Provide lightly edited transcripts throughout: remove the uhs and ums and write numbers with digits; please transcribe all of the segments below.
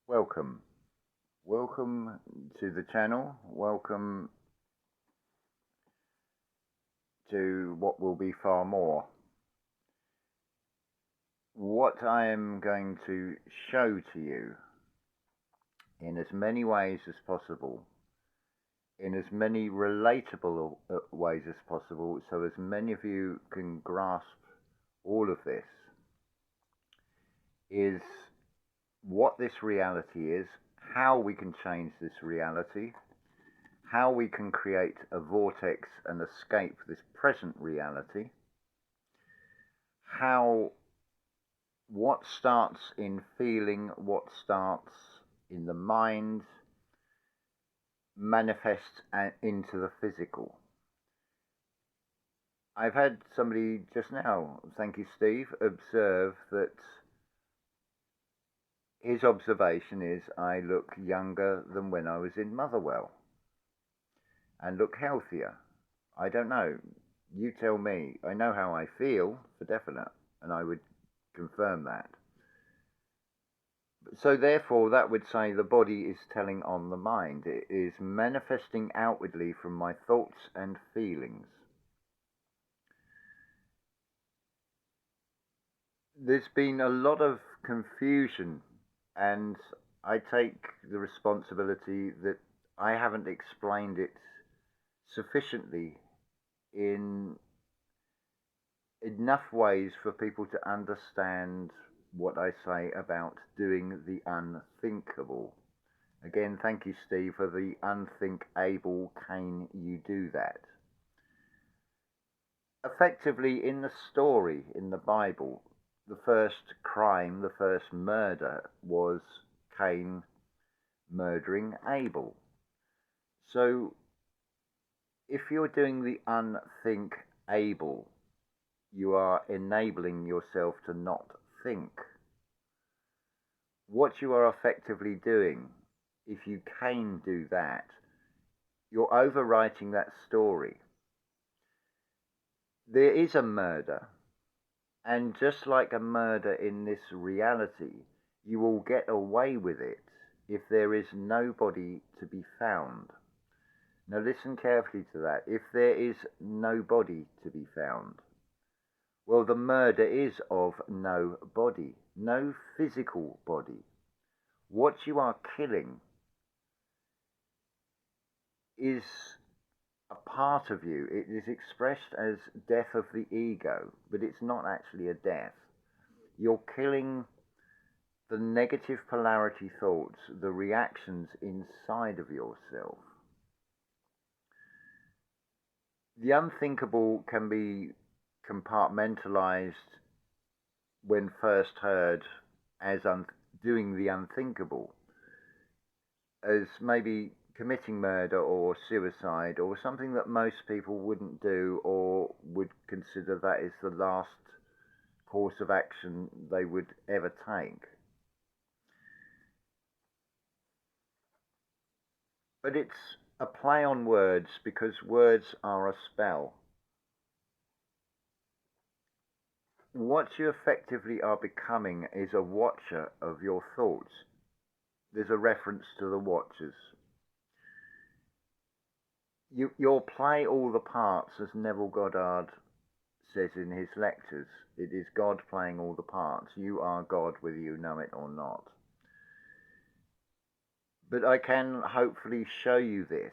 Welcome. Welcome to the channel. Welcome to what will be far more. What I am going to show to you in as many ways as possible, in as many relatable ways as possible, so as many of you can grasp all of this, is what this reality is, how we can change this reality, how we can create a vortex and escape this present reality, how what starts in feeling, what starts in the mind, manifests into the physical. I've had somebody just now, thank you Steve, observe that his observation is I look younger than when I was in Motherwell and look healthier. I don't know. You tell me. I know how I feel for definite, and I would confirm that. So therefore, that would say the body is telling on the mind. It is manifesting outwardly from my thoughts and feelings. There's been a lot of confusion, and I take the responsibility that I haven't explained it sufficiently in enough ways for people to understand what I say about doing the unthinkable. Again, thank you, Steve, for the Un-think-Abel, Cain, you do that. Effectively, in the story in the Bible, the first crime, the first murder was Cain murdering Abel. So, if you're doing the Un-think-Abel, you are enabling yourself to not think. What you are effectively doing, if you can do that, you're overwriting that story. There is a murder, and just like a murder in this reality, you will get away with it if there is nobody to be found. Now listen carefully to that. If there is nobody to be found, well, the murder is of no body, no physical body. What you are killing is a part of you. It is expressed as death of the ego, but it's not actually a death. You're killing the negative polarity thoughts, the reactions inside of yourself. The unthinkable can be compartmentalized when first heard as doing the unthinkable, as maybe committing murder or suicide or something that most people wouldn't do or would consider that is the last course of action they would ever take. But it's a play on words because words are a spell. What you effectively are becoming is a watcher of your thoughts. There's a reference to the watchers. You'll play all the parts, as Neville Goddard says in his lectures. It is God playing all the parts. You are God whether you know it or not. But I can hopefully show you this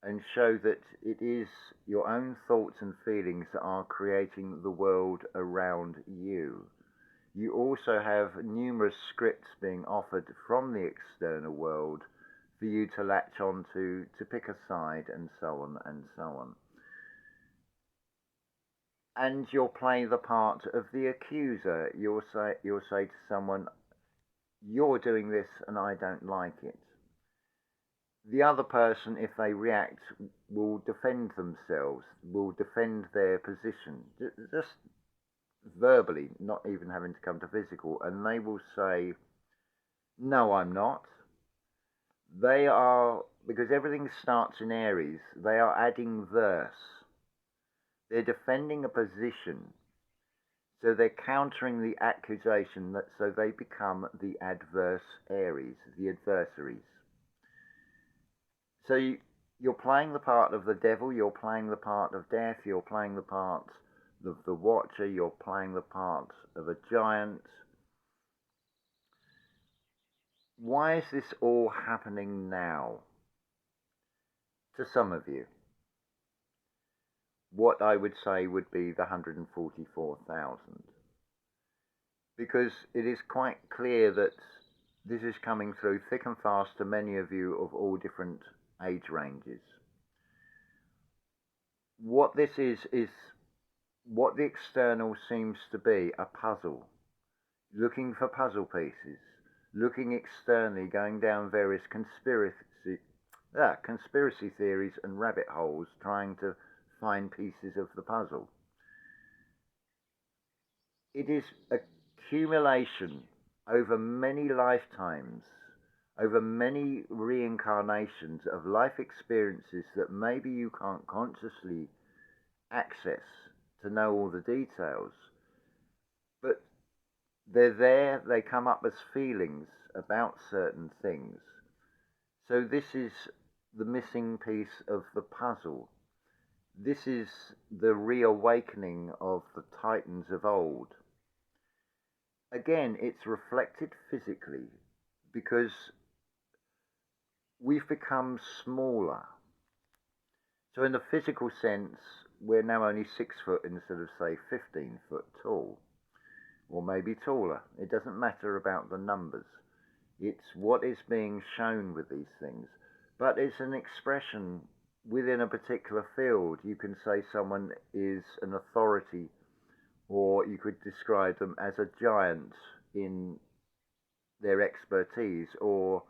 and show that it is your own thoughts and feelings that are creating the world around you. You also have numerous scripts being offered from the external world for you to latch on to pick a side, and so on and so on. And you'll play the part of the accuser. You'll say to someone, you're doing this and I don't like it. The other person, if they react, will defend themselves, will defend their position, just verbally, not even having to come to physical, and they will say, no, I'm not. They are, because everything starts in Aries, they are adding verse. They're defending a position. So they're countering the accusation, that so they become the adversaries, the adversaries. So you're playing the part of the devil, you're playing the part of death, you're playing the part of the watcher, you're playing the part of a giant. Why is this all happening now? To some of you, what I would say would be the 144,000. Because it is quite clear that this is coming through thick and fast to many of you of all different age ranges. What this is what the external seems to be, a puzzle. Looking for puzzle pieces. Looking externally, going down various conspiracy theories and rabbit holes, trying to find pieces of the puzzle. It is accumulation over many lifetimes, over many reincarnations of life experiences that maybe you can't consciously access to know all the details, but they're there, they come up as feelings about certain things. So this is the missing piece of the puzzle. This is the reawakening of the titans of old. Again, it's reflected physically because we've become smaller. So in the physical sense, we're now only 6 foot instead of, say, 15 foot tall, or maybe taller. It doesn't matter about the numbers. It's what is being shown with these things. But it's an expression within a particular field. You can say someone is an authority, or you could describe them as a giant in their expertise, or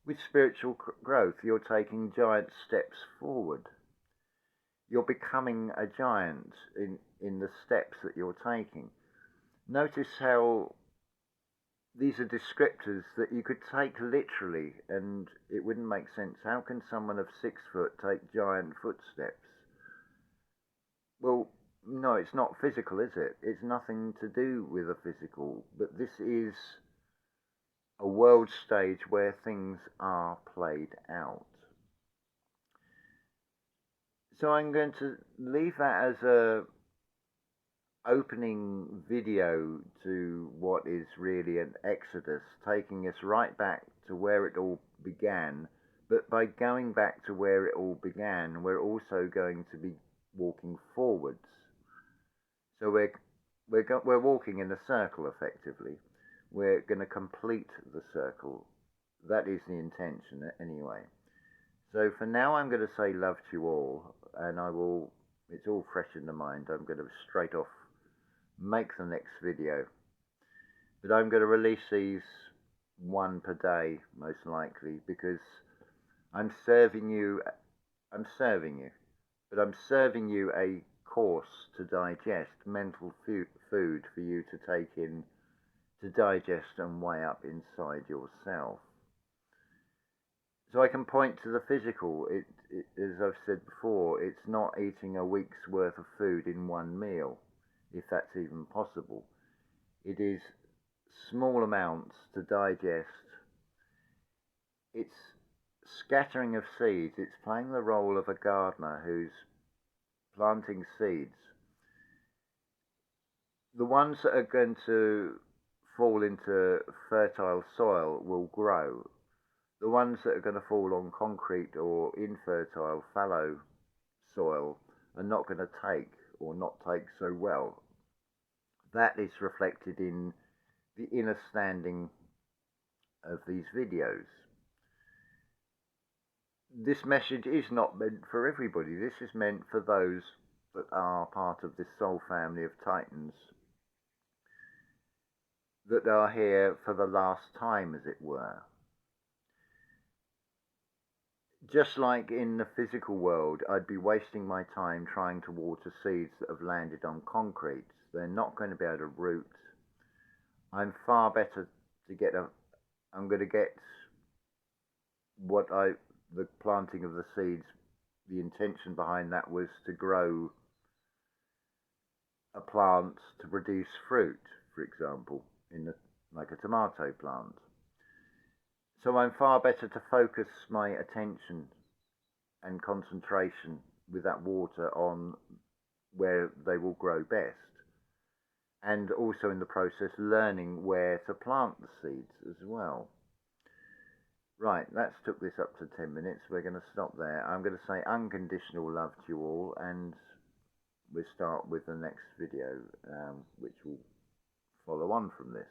with spiritual growth, you're taking giant steps forward. You're becoming a giant in the steps that you're taking. Notice how these are descriptors that you could take literally and it wouldn't make sense. How can someone of 6 foot take giant footsteps? Well, no, it's not physical, is it? It's nothing to do with the physical, but this is a world stage where things are played out. So I'm going to leave that as a opening video to what is really an exodus, taking us right back to where it all began. But by going back to where it all began, we're also going to be walking forwards. So we're walking in a circle, effectively. We're going to complete the circle. That is the intention, anyway. So for now, I'm going to say love to you all, and it's all fresh in the mind. I'm going to straight off make the next video. But I'm going to release these one per day, most likely, because I'm serving you, but I'm serving you a course to digest, mental food for you to take in, to digest and weigh up inside yourself. So I can point to the physical. As I've said before, it's not eating a week's worth of food in one meal, if that's even possible. It is small amounts to digest. It's scattering of seeds. It's playing the role of a gardener who's planting seeds. The ones that are going to fall into fertile soil will grow. The ones that are going to fall on concrete or infertile, fallow soil are not going to take, or not take so well. That is reflected in the inner standing of these videos. This message is not meant for everybody. This is meant for those that are part of this soul family of titans, that are here for the last time, as it were. Just like in the physical world, I'd be wasting my time trying to water seeds that have landed on concrete. They're not going to be able to root. I'm far better to get I'm going to get the planting of the seeds, the intention behind that was to grow a plant to produce fruit, for example, like a tomato plant. So I'm far better to focus my attention and concentration with that water on where they will grow best. And also in the process learning where to plant the seeds as well. Right, that's took this up to 10 minutes. We're going to stop there. I'm going to say unconditional love to you all, and we'll start with the next video, which will follow on from this.